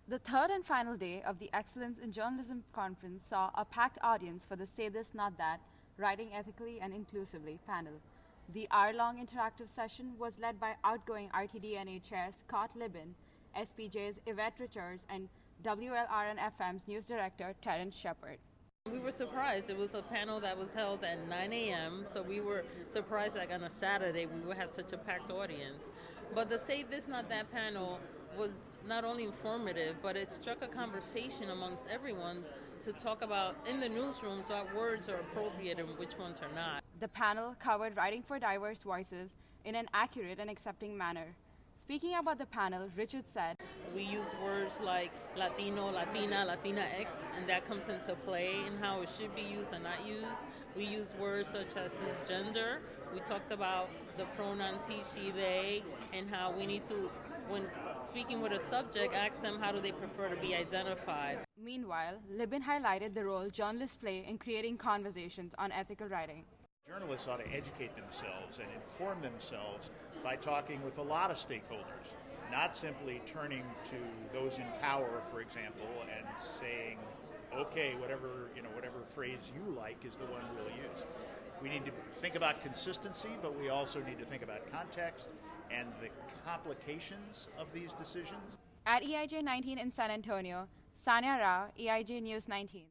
The third and final day of the Excellence in Journalism Conference saw a packed audience for the Say This Not That, Writing Ethically and Inclusively panel. The hour-long interactive session was led by outgoing RTDNA Chair Scott Libin, SPJ's Ivette Richards, and WLRN-FM's News Director Terrence Shepherd. We were surprised. It was a panel that was held at 9 a.m., so we were surprised that on a Saturday we would have such a packed audience. But the Say This Not That panel was not only informative, but it struck a conversation amongst everyone to talk about, in the newsrooms, what words are appropriate and which ones are not. The panel covered writing for diverse voices in an accurate and accepting manner. Speaking about the panel, Richard said, "We use words like Latino, Latina, Latinx, and that comes into play in how it should be used and not used. We use words such as cisgender. We talked about the pronouns he, she, they, and how we need to, when speaking with a subject, ask them how do they prefer to be identified." Meanwhile, Libin highlighted the role journalists play in creating conversations on ethical writing. Journalists ought to educate themselves and inform themselves by talking with a lot of stakeholders, not simply turning to those in power, for example, and saying, okay, whatever phrase you like is the one we'll use. We need to think about consistency, but we also need to think about context and the complications of these decisions. At EIJ 19 in San Antonio, Sanya Rao, EIJ News 19.